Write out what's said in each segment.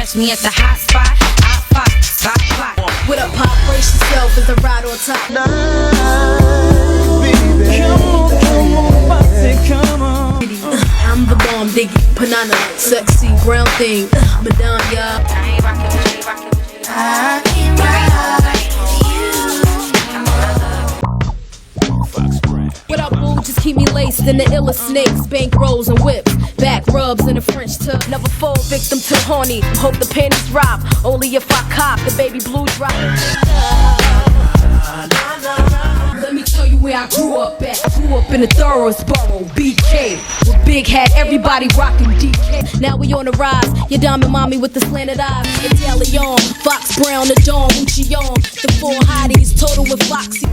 catch me at the hot spot. Hot spot. With a pop, brace yourself as I ride on top. I'm the bomb, diggy, banana, sexy brown thing, Madonna, y'all. I ain't rockin' with you, ain't rockin' with you. I can ride you. What up, boo? Just keep me laced in the illest snakes, bank rolls and whips, back rubs in a French tub. Never fall victim to horny. Hope the panties drop. Only if I cop the baby blue drop. Let me tell you where I grew up at. Grew up in the thoroughest borough, BK. With big hat, everybody rockin' DK. Now we on the rise. Your diamond mommy with the slanted eyes. Your on, Fox Brown, the Dawn, Gucci on. The four hotties, total with Foxy.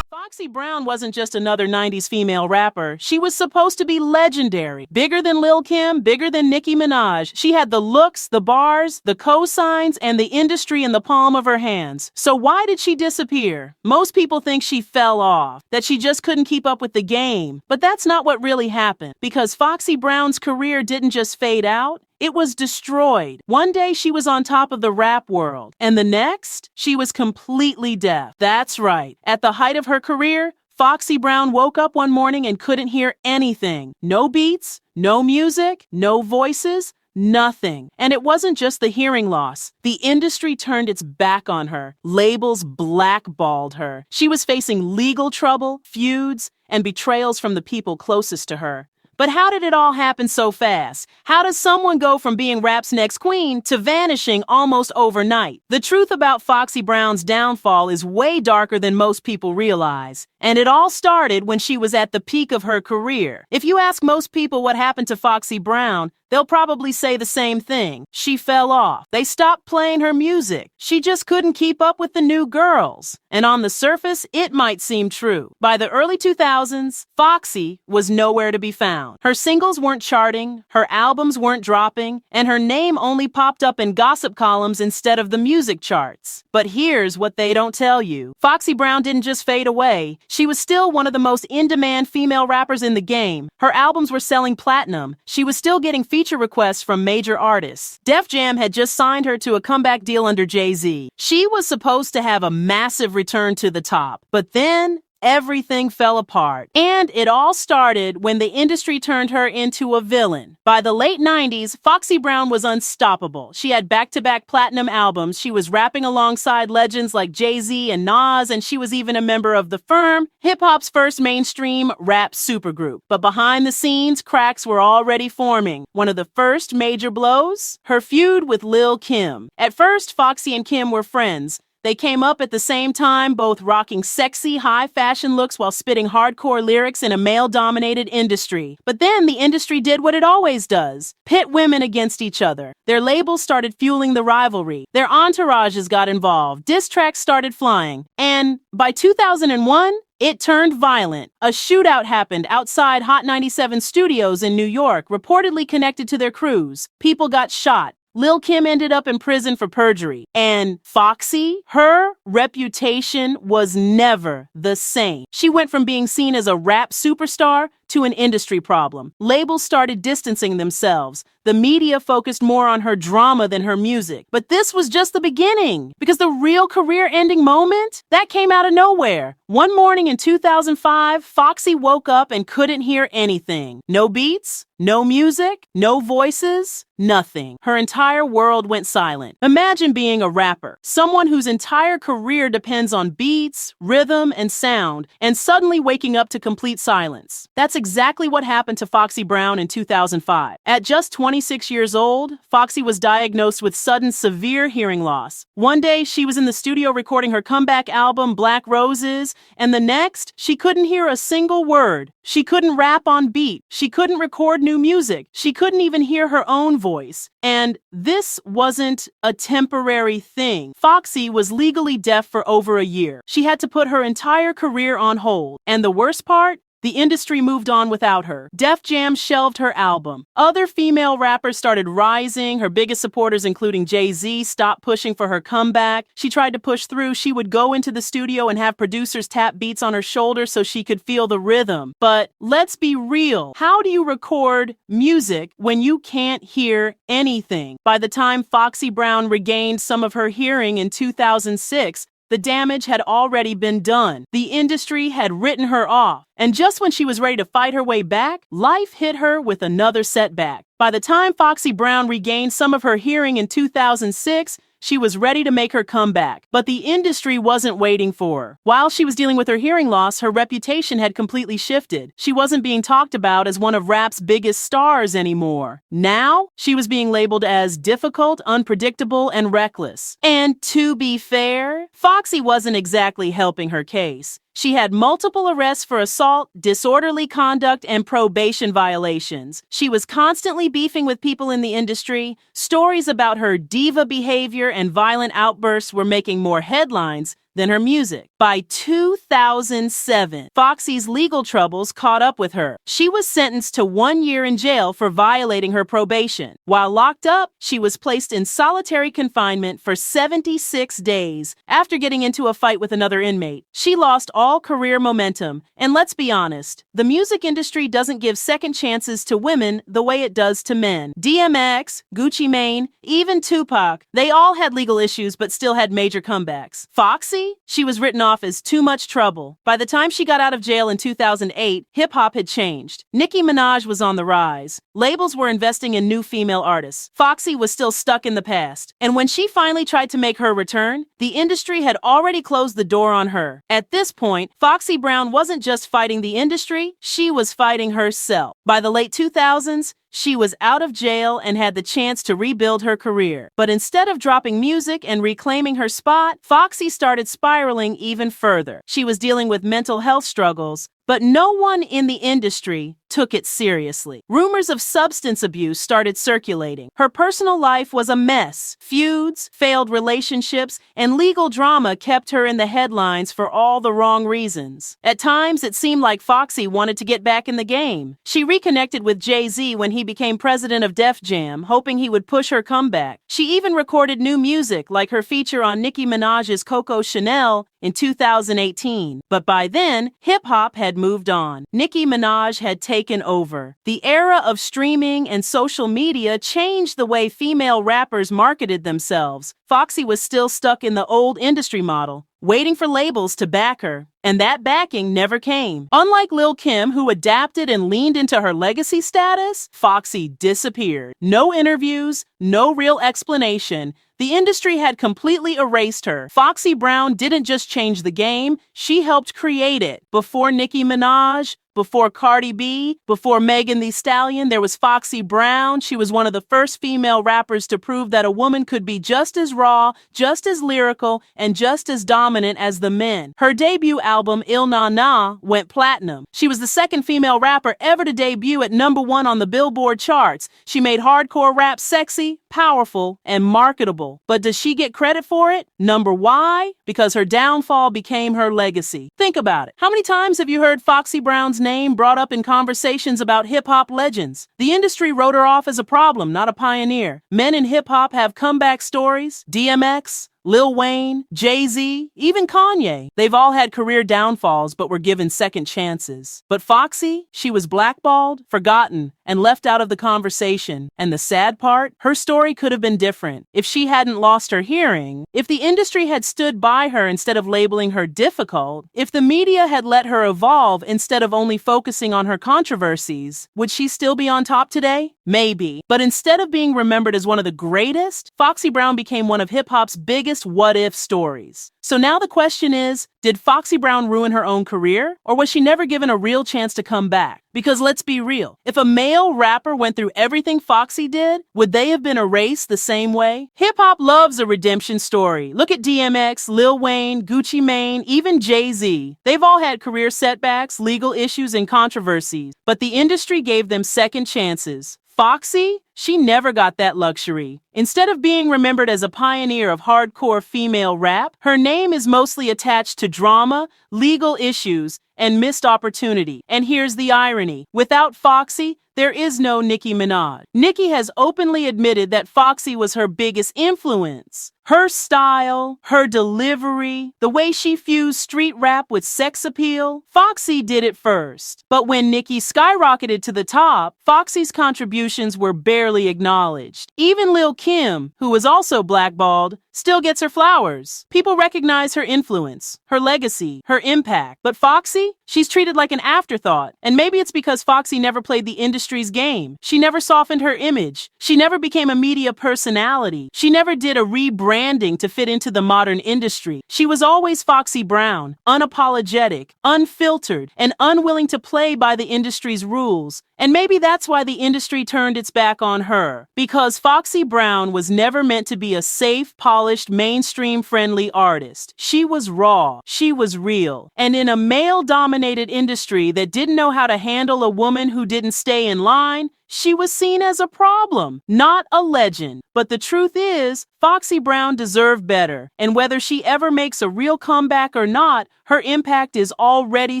Foxy Brown wasn't just another 90s female rapper. She was supposed to be legendary. Bigger than Lil Kim, bigger than Nicki Minaj. She had the looks, the bars, the cosigns, and the industry in the palm of her hands. So why did she disappear? Most people think she fell off, that she just couldn't keep up with the game. But that's not what really happened, because Foxy Brown's career didn't just fade out. It was destroyed. One day she was on top of the rap world, and the next, she was completely deaf. That's right. At the height of her career, Foxy Brown woke up one morning and couldn't hear anything. No beats, no music, no voices, nothing. And it wasn't just the hearing loss. The industry turned its back on her. Labels blackballed her. She was facing legal trouble, feuds, and betrayals from the people closest to her. But how did it all happen so fast? How does someone go from being rap's next queen to vanishing almost overnight? The truth about Foxy Brown's downfall is way darker than most people realize. And it all started when she was at the peak of her career. If you ask most people what happened to Foxy Brown, they'll probably say the same thing. She fell off. They stopped playing her music. She just couldn't keep up with the new girls. And on the surface, it might seem true. By the early 2000s, Foxy was nowhere to be found. Her singles weren't charting, her albums weren't dropping, and her name only popped up in gossip columns instead of the music charts. But here's what they don't tell you. Foxy Brown didn't just fade away. She was still one of the most in-demand female rappers in the game. Her albums were selling platinum. She was still getting feature requests from major artists. Def Jam had just signed her to a comeback deal under Jay-Z. She was supposed to have a massive return to the top. But then everything fell apart. And it all started when the industry turned her into a villain. By the late 90s, Foxy Brown was unstoppable. She had back-to-back platinum albums. She was rapping alongside legends like Jay-Z and Nas, and she was even a member of The Firm, hip-hop's first mainstream rap supergroup. But behind the scenes, cracks were already forming. One of the first major blows? Her feud with Lil Kim. At first, Foxy and Kim were friends. They came up at the same time, both rocking sexy, high-fashion looks while spitting hardcore lyrics in a male-dominated industry. But then the industry did what it always does, pit women against each other. Their labels started fueling the rivalry. Their entourages got involved. Diss tracks started flying. And by 2001, it turned violent. A shootout happened outside Hot 97 studios in New York, reportedly connected to their crews. People got shot. Lil Kim ended up in prison for perjury. And Foxy, her reputation was never the same. She went from being seen as a rap superstar to an industry problem. Labels started distancing themselves. The media focused more on her drama than her music. But this was just the beginning, because the real career-ending moment, that came out of nowhere. One morning in 2005, Foxy woke up and couldn't hear anything. No beats, no music, no voices, nothing. Her entire world went silent. Imagine being a rapper, someone whose entire career depends on beats, rhythm, and sound, and suddenly waking up to complete silence. That's exactly what happened to Foxy Brown in 2005. At just 26 years old, Foxy was diagnosed with sudden severe hearing loss. One day, she was in the studio recording her comeback album, Black Roses, and the next, she couldn't hear a single word. She couldn't rap on beat. She couldn't record new music. She couldn't even hear her own voice. And this wasn't a temporary thing. Foxy was legally deaf for over a year. She had to put her entire career on hold. And the worst part? the industry moved on without her. Def Jam shelved her album. Other female rappers started rising. Her biggest supporters, including Jay-Z, stopped pushing for her comeback. She tried to push through. She would go into the studio and have producers tap beats on her shoulder so she could feel the rhythm. But let's be real. How do you record music when you can't hear anything? By the time Foxy Brown regained some of her hearing in 2006, the damage had already been done. The industry had written her off. And just when she was ready to fight her way back, life hit her with another setback. By the time Foxy Brown regained some of her hearing in 2006, she was ready to make her comeback, but the industry wasn't waiting for her. While she was dealing with her hearing loss, her reputation had completely shifted. She wasn't being talked about as one of rap's biggest stars anymore. Now, she was being labeled as difficult, unpredictable, and reckless. And to be fair, Foxy wasn't exactly helping her case. She had multiple arrests for assault, disorderly conduct, and probation violations. She was constantly beefing with people in the industry. Stories about her diva behavior and violent outbursts were making more headlines than her music. By 2007, Foxy's legal troubles caught up with her. She was sentenced to 1 year in jail for violating her probation. While locked up, she was placed in solitary confinement for 76 days after getting into a fight with another inmate. She lost all career momentum, and let's be honest, the music industry doesn't give second chances to women the way it does to men. DMX, Gucci Mane, even Tupac, they all had legal issues but still had major comebacks. Foxy? She was written off as too much trouble. By the time she got out of jail in 2008, hip-hop had changed. Nicki Minaj was on the rise. Labels were investing in new female artists. Foxy was still stuck in the past. And when she finally tried to make her return, the industry had already closed the door on her. At this point, Foxy Brown wasn't just fighting the industry, she was fighting herself. By the late 2000s, she was out of jail and had the chance to rebuild her career. But instead of dropping music and reclaiming her spot, Foxy started spiraling even further. She was dealing with mental health struggles, but no one in the industry took it seriously. Rumors of substance abuse started circulating. Her personal life was a mess. Feuds, failed relationships, and legal drama kept her in the headlines for all the wrong reasons. At times, it seemed like Foxy wanted to get back in the game. She reconnected with Jay-Z when he became president of Def Jam, hoping he would push her comeback. She even recorded new music, like her feature on Nicki Minaj's Coco Chanel in 2018. But by then, hip-hop had moved on. Nicki Minaj had taken over. The era of streaming and social media changed the way female rappers marketed themselves. Foxy was still stuck in the old industry model, waiting for labels to back her. And that backing never came. Unlike Lil Kim, who adapted and leaned into her legacy status, Foxy disappeared. No interviews, no real explanation. The industry had completely erased her. Foxy Brown didn't just change the game, she helped create it. Before Nicki Minaj, before Cardi B, before Megan Thee Stallion, there was Foxy Brown. She was one of the first female rappers to prove that a woman could be just as raw, just as lyrical, and just as dominant as the men. Her debut album, Il Na Na, went platinum. She was the second female rapper ever to debut at #1 on the Billboard charts. She made hardcore rap sexy, powerful, and marketable. But does she get credit for it? Why? Because her downfall became her legacy. Think about it. How many times have you heard Foxy Brown's name brought up in conversations about hip-hop legends? The industry wrote her off as a problem, not a pioneer. Men in hip-hop have comeback stories. DMX, Lil Wayne, Jay-Z, even Kanye. They've all had career downfalls but were given second chances. But Foxy, she was blackballed, forgotten, and left out of the conversation. And the sad part, her story could have been different. If she hadn't lost her hearing, if the industry had stood by her instead of labeling her difficult, if the media had let her evolve instead of only focusing on her controversies, would she still be on top today? Maybe. But instead of being remembered as one of the greatest, Foxy Brown became one of hip-hop's biggest what-if stories. So now the question is, did Foxy Brown ruin her own career? Or was she never given a real chance to come back? Because let's be real, if a male rapper went through everything Foxy did, would they have been erased the same way? Hip-hop loves a redemption story. Look at DMX, Lil Wayne, Gucci Mane, even Jay-Z. They've all had career setbacks, legal issues, and controversies, but the industry gave them second chances. Foxy? She never got that luxury. Instead of being remembered as a pioneer of hardcore female rap, her name is mostly attached to drama, legal issues, and missed opportunity. And here's the irony. Without Foxy, there is no Nicki Minaj. Nicki has openly admitted that Foxy was her biggest influence. Her style, her delivery, the way she fused street rap with sex appeal, Foxy did it first. But when Nicki skyrocketed to the top, Foxy's contributions were barely acknowledged. Even Lil Kim, who was also blackballed, still gets her flowers. People recognize her influence, her legacy, her impact. But Foxy? She's treated like an afterthought. And maybe it's because Foxy never played the industry's game. She never softened her image. She never became a media personality. She never did a rebranding to fit into the modern industry. She was always Foxy Brown, unapologetic, unfiltered, and unwilling to play by the industry's rules. And maybe that's why the industry turned its back on her. Because Foxy Brown was never meant to be a safe, polished, mainstream-friendly artist. She was raw. She was real. And in a male-dominated industry that didn't know how to handle a woman who didn't stay in line, she was seen as a problem, not a legend. But the truth is, Foxy Brown deserved better. And whether she ever makes a real comeback or not, her impact is already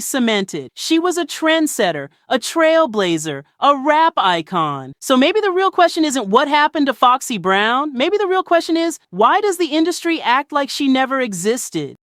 cemented. She was a trendsetter, a trailblazer, a rap icon. So maybe the real question isn't what happened to Foxy Brown. Maybe the real question is, why does the industry act like she never existed?